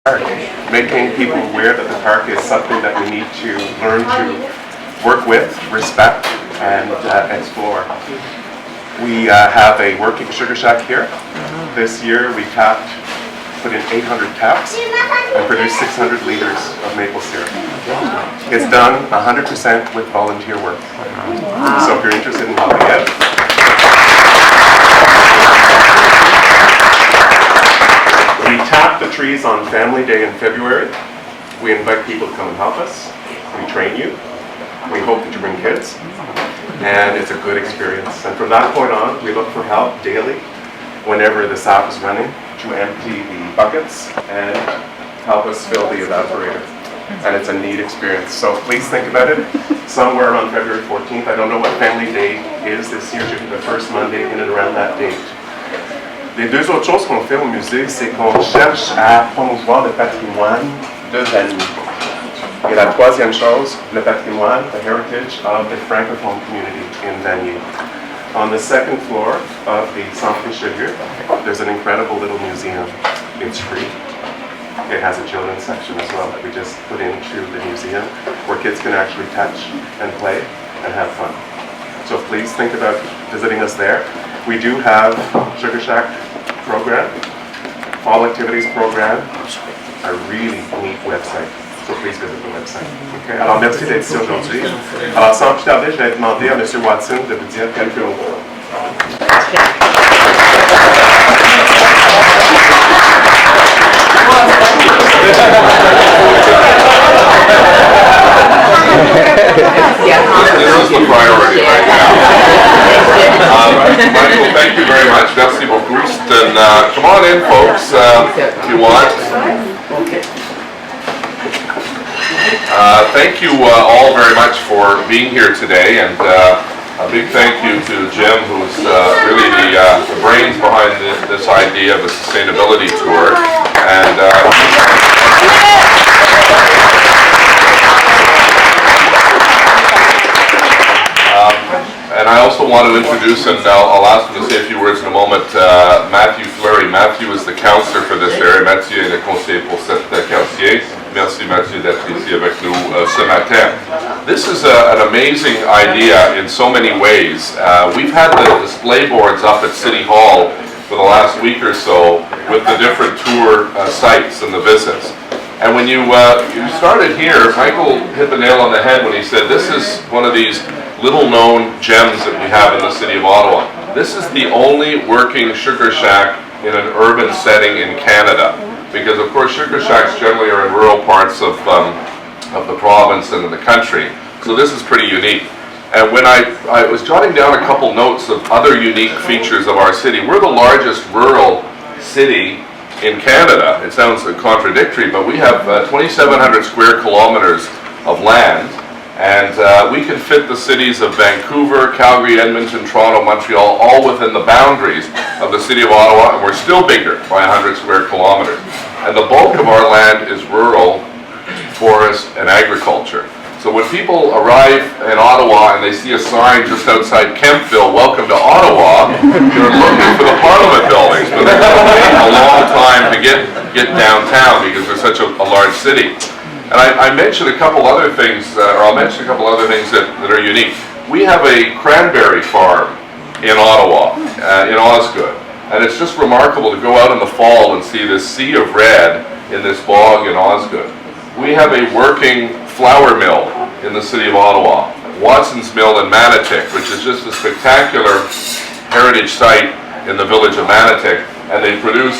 park, making people aware that the park is something that we need to learn to work with, respect, and explore. We have a working sugar shack here. This year we put in 800 taps and produced 600 liters of maple syrup. It's done 100% with volunteer work. So if you're interested in helping out, we tap the trees on Family Day in February. We invite people to come and help us. We train you. We hope that you bring kids. And it's a good experience. And from that point on, we look for help daily whenever the sap is running to empty the buckets and help us fill the evaporator. And it's a neat experience. So please think about it. Somewhere around February 14th. I don't know what Family Day is this year. It should be the first Monday in and around that date. Les deux autres choses qu'on fait au musée, c'est qu'on cherche à promouvoir le patrimoine de Vanier. Et la troisième chose, le patrimoine, the heritage of the Francophone community in Vanier. On the second floor of the Centre Richelieu, there's an incredible little museum. It's free. It has a children's section as well that we just put into the museum where kids can actually touch and play and have fun. So please think about visiting us there. We do have Sugar Shack program, fall activities program, a really neat website. So please visit the website. Okay. Alors merci d'être ici aujourd'hui. Alors sans plus tarder, je vais demander à M. Watson de vous dire quelques mots. This is the priority right now. Michael, thank you very much. Merci beaucoup. And come on in, folks, if you want. Thank you all very much for being here today, and a big thank you to Jim, who's really the brains behind this idea of a sustainability tour. And and I also want to introduce, and I'll ask him to say a few words in a moment, Matthew Fleury. Matthew is the councillor for this area. Mathieu est le conseiller pour cet quartier. Merci Mathieu d'être ici avec nous ce matin. This is an amazing idea in so many ways. We've had the display boards up at City Hall for the last week or so with the different tour sites and the visits. And when you started here, Michael hit the nail on the head when he said this is one of these little-known gems that we have in the city of Ottawa. This is the only working sugar shack in an urban setting in Canada, because of course sugar shacks generally are in rural parts of the province and in the country. So this is pretty unique. And when I was jotting down a couple notes of other unique features of our city, we're the largest rural city in Canada. It sounds contradictory, but we have 2,700 square kilometers of land. And we can fit the cities of Vancouver, Calgary, Edmonton, Toronto, Montreal, all within the boundaries of the city of Ottawa, and we're still bigger by 100 square kilometers. And the bulk of our land is rural, forest, and agriculture. So when people arrive in Ottawa and they see a sign just outside Kempville, "Welcome to Ottawa," they're looking for the Parliament buildings, but they're taking a long time to get downtown because we're such a large city. And I mentioned a couple other things, or I'll mention a couple other things that are unique. We have a cranberry farm in Ottawa, in Osgood, and it's just remarkable to go out in the fall and see this sea of red in this bog in Osgood. We have a working flour mill in the city of Ottawa, Watson's Mill in Manotick, which is just a spectacular heritage site in the village of Manotick, and they produce,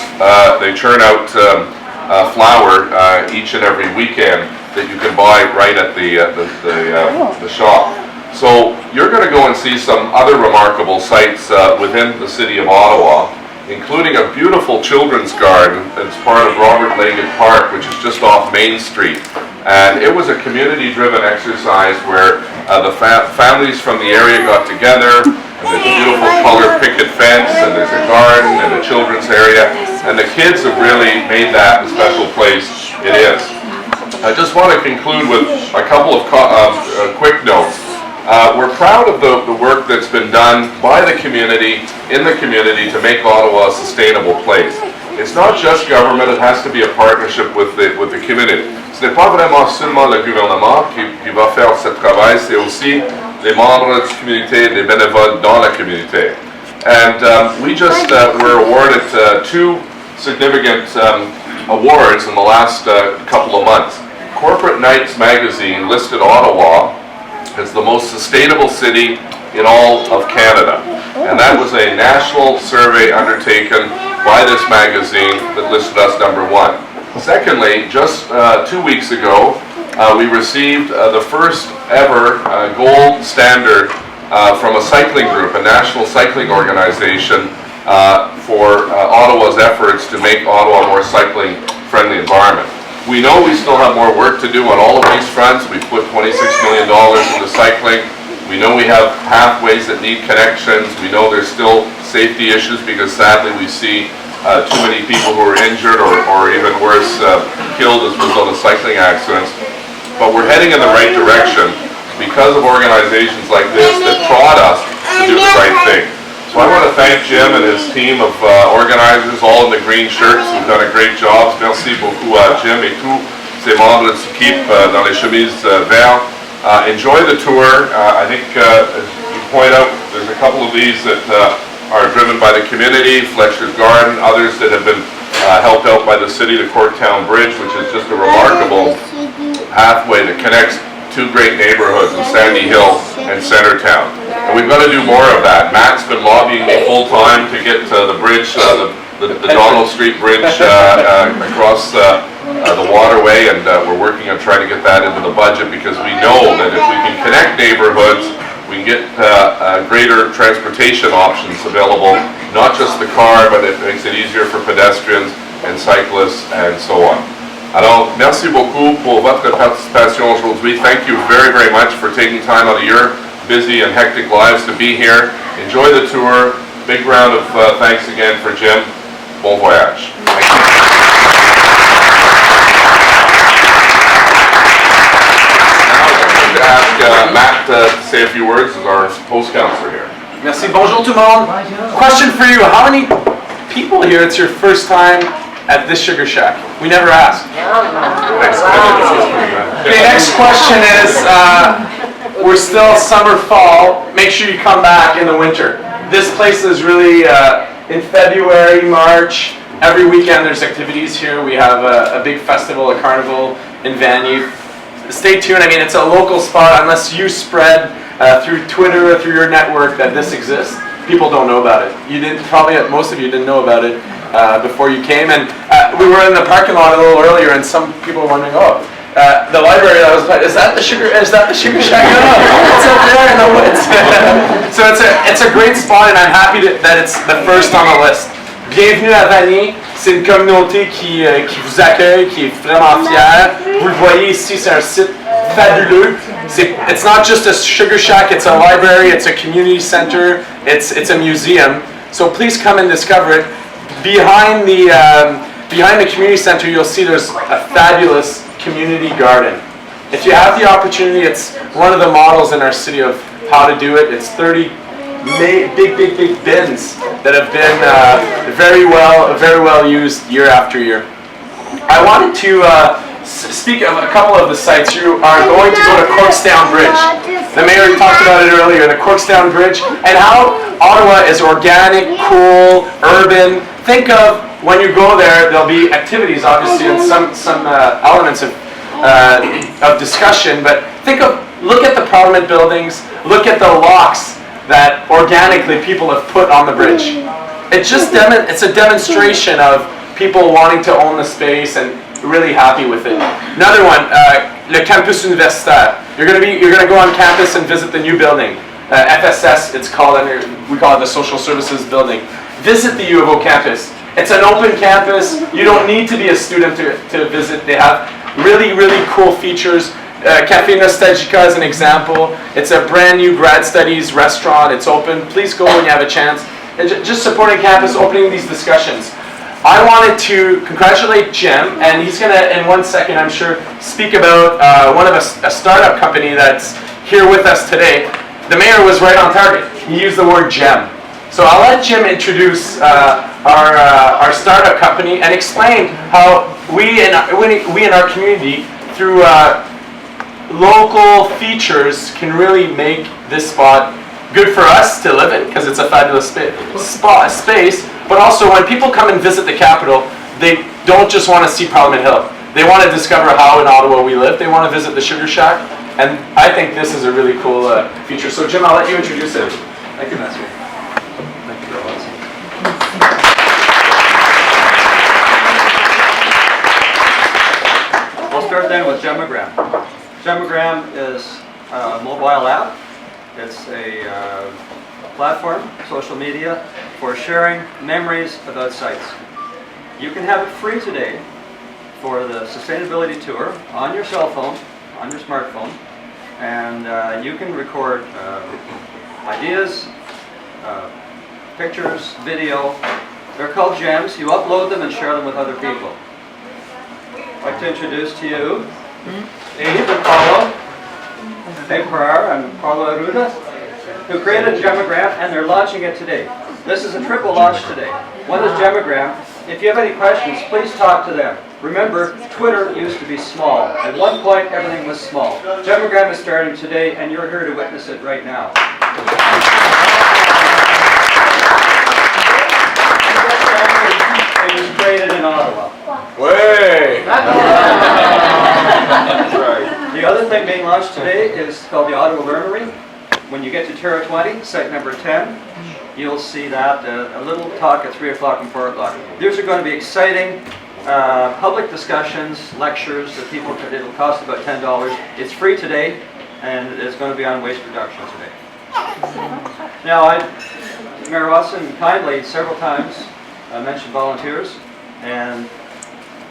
they churn out flour each and every weekend that you can buy right at the shop. So you're going to go and see some other remarkable sites within the city of Ottawa, including a beautiful children's garden that's part of Robert Leggett Park, which is just off Main Street. And it was a community-driven exercise where the families from the area got together, and there's a beautiful colored picket fence, and there's a garden and a children's area, and the kids have really made that the special place it is. I just want to conclude with a couple of quick notes. We're proud of the work that's been done by the community, in the community, to make Ottawa a sustainable place. It's not just government, it has to be a partnership with the community. Ce n'est pas vraiment seulement le gouvernement qui va faire ce travail, c'est aussi les membres de la communauté, les bénévoles dans la communauté. And we just were awarded two significant awards in the last couple of months. Corporate Knights magazine listed Ottawa as the most sustainable city in all of Canada. And that was a national survey undertaken by this magazine that listed us number one. Secondly, just 2 weeks ago, we received the first ever gold standard from a cycling group, a national cycling organization, for Ottawa's efforts to make Ottawa a more cycling-friendly environment. We know we still have more work to do on all of these fronts. We've put $26 million into cycling. We know we have pathways that need connections. We know there's still safety issues because sadly we see too many people who are injured or even worse, killed as a result of cycling accidents. But we're heading in the right direction because of organizations like this that prod us to do the right thing. So I want to thank Jim and his team of organizers, all in the green shirts, who've done a great job. Merci beaucoup à Jim et tous ses membres de l'équipe dans les chemises vertes. Enjoy the tour. I think, as you point out, there's a couple of these that are driven by the community, Fletcher's Garden, others that have been helped out by the city, the Corktown Bridge, which is just a remarkable pathway that connects two great neighborhoods in Sandy Hill and Centertown. And we've got to do more of that. Matt's been lobbying me full time to get the bridge, the Donald Street Bridge across the waterway, and we're working on trying to get that into the budget because we know that if we can connect neighborhoods, we can get greater transportation options available, not just the car, but it makes it easier for pedestrians and cyclists and so on. Alors, merci beaucoup pour votre participation aujourd'hui. Thank you very, very much for taking time out of your busy and hectic lives to be here. Enjoy the tour. Big round of thanks again for Jim. Bon voyage. Thank you. Now I'm going to ask Matt to say a few words as our host counselor here. Merci. Bonjour tout le monde. Question for you. How many people here, it's your first time at this Sugar Shack? We never ask. Okay, next question is, we're still summer, fall. Make sure you come back in the winter. This place is really, in February, March, every weekend there's activities here. We have a big festival, a carnival in Vanier. Stay tuned. I mean, it's a local spot. Unless you spread through Twitter or through your network that this exists, people don't know about it. You didn't, probably most of you didn't know about it before you came. And we were in the parking lot a little earlier, and some people were wondering, oh, the library that was, is that the Sugar Shack? No, it's up there in the woods. So it's a great spot, and I'm happy that it's the first on the list. Bienvenue à Vanier. C'est une communauté qui vous accueille, qui est vraiment fière. Vous le voyez ici, c'est un site fabuleux. It's not just a Sugar Shack, it's a library, it's a community center, it's a museum. So please come and discover it. Behind the community center, you'll see there's a fabulous community garden. If you have the opportunity, it's one of the models in our city of how to do it. It's 30 big bins that have been very well used year after year. I wanted to speak of a couple of the sites. You are going to go to Corktown Bridge. The mayor talked about it earlier, the Corktown Bridge, and how Ottawa is organic, cool, urban. Think of when you go there, there'll be activities, obviously, and some elements of discussion. But look at the Parliament buildings, look at the locks that organically people have put on the bridge. It's a demonstration of people wanting to own the space and really happy with it. Another one, le campus universitaire. You're gonna go on campus and visit the new building. FSS, it's called, and we call it the Social Services Building. Visit the U of O campus. It's an open campus. You don't need to be a student to visit. They have really cool features. Café Nostalgica is an example. It's a brand new grad studies restaurant. It's open. Please go when you have a chance. And just supporting campus, opening these discussions. I wanted to congratulate Jim, and he's going to, in 1 second, I'm sure, speak about a startup company that's here with us today. The mayor was right on target. He used the word gem. So I'll let Jim introduce our startup startup company and explained how we in our community, through local features, can really make this spot good for us to live in, because it's a fabulous space, but also when people come and visit the capital, they don't just want to see Parliament Hill. They want to discover how in Ottawa we live. They want to visit the Sugar Shack, and I think this is a really cool feature. So Jim, I'll let you introduce it. Thank you, Matthew. Thank you very much. We'll start then with Gemma Graham. Gemma Graham is a mobile app. It's a platform, social media, for sharing memories about sites. You can have it free today for the sustainability tour on your cell phone, on your smartphone, and you can record ideas, pictures, video. They're called gems. You upload them and share them with other people. I'd like to introduce to you Eve and Paulo Peperar and Paulo Aruda, who created Gemma Graham, and they're launching it today. This is a triple launch today. One is Gemma Graham. If you have any questions, please talk to them. Remember, Twitter used to be small. At one point, everything was small. Gemma Graham is starting today, and you're here to witness it right now. It was created in Ottawa. Way! The other thing being launched today is called the Ottawa Learnery. When you get to Terra 20, site number 10, you'll see that a little talk at 3 o'clock and 4 o'clock. These are going to be exciting public discussions, lectures that people can, it'll cost about $10. It's free today, and it's going to be on waste reduction today. Now, Mayor Watson kindly several times mentioned volunteers, and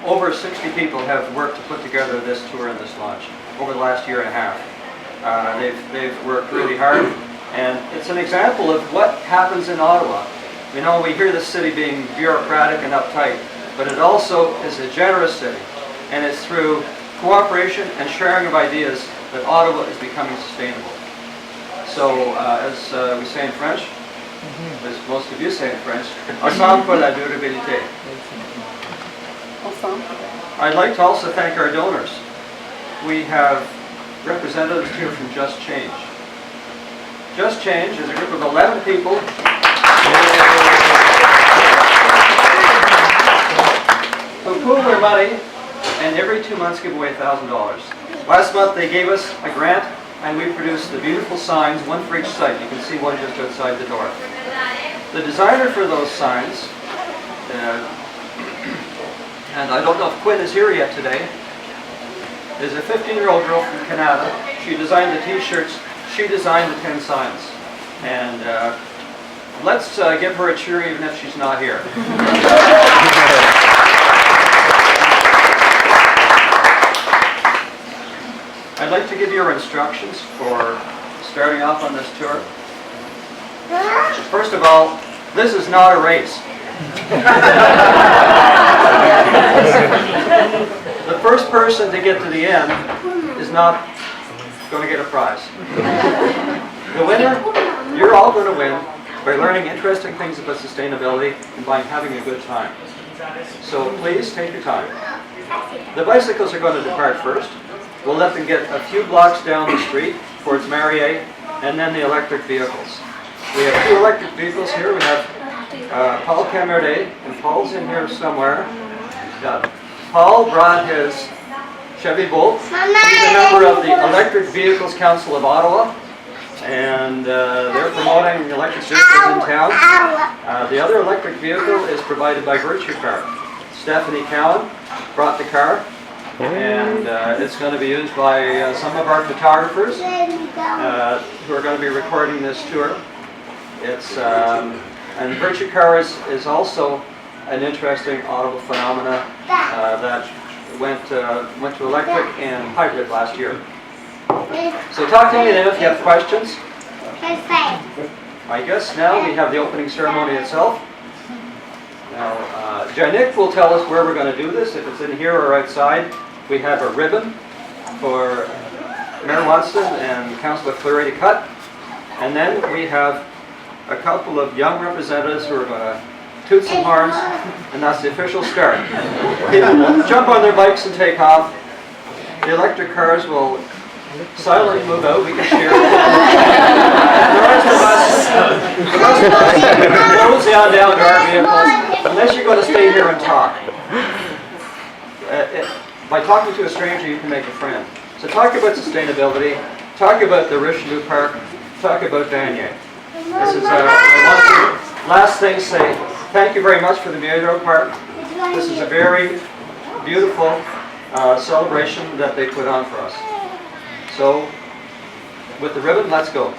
over 60 people have worked to put together this tour and this launch over the last year and a half. They've worked really hard, and it's an example of what happens in Ottawa. You know, we hear the city being bureaucratic and uptight, but it also is a generous city, and it's through cooperation and sharing of ideas that Ottawa is becoming sustainable. So, as we say in French, as most of you say in French, ensemble pour la durabilité. I'd like to also thank our donors. We have representatives here from Just Change. Just Change is a group of 11 people who pool their money and every 2 months give away $1,000. Last month they gave us a grant and we produced the beautiful signs, one for each site. You can see one just outside the door. The designer for those signs, and I don't know if Quinn is here yet today, is a 15-year-old girl from Canada. She designed the t-shirts, she designed the 10 signs. And let's give her a cheer even if she's not here. I'd like to give you our instructions for starting off on this tour. First of all, this is not a race. The first person to get to the end is not going to get a prize. The winner, you're all going to win by learning interesting things about sustainability and by having a good time. So please take your time. The bicycles are going to depart first. We'll let them get a few blocks down the street towards Marier, and then the electric vehicles. We have 2 electric vehicles here. We have Paul Camerde, and Paul's in here somewhere. Paul brought his Chevy Bolt. He's a member of the Electric Vehicles Council of Ottawa, and they're promoting electric vehicles in town. The other electric vehicle is provided by Virtue Car. Stephanie Cowan brought the car, and it's going to be used by some of our photographers who are going to be recording this tour. It's and Virtue Car is also an interesting Ottawa phenomena that went to electric and hybrid last year. So talk to me then if you have questions. I guess now we have the opening ceremony itself. Now, Janik will tell us where we're going to do this, if it's in here or outside. We have a ribbon for Mayor Watson and Councillor Fleury to cut. And then we have a couple of young representatives who are going to toot some horns, and that's the official start. People will jump on their bikes and take off. The electric cars will silently move out. We can cheer. The rest of us mosey on down to our vehicles, unless you're going to stay here and talk. By talking to a stranger, you can make a friend. So talk about sustainability, talk about the Richelieu Park, talk about Vanier. This is, I want to, last thing, say thank you very much for the Vieillot Park. This is a very beautiful celebration that they put on for us. So, with the ribbon, let's go.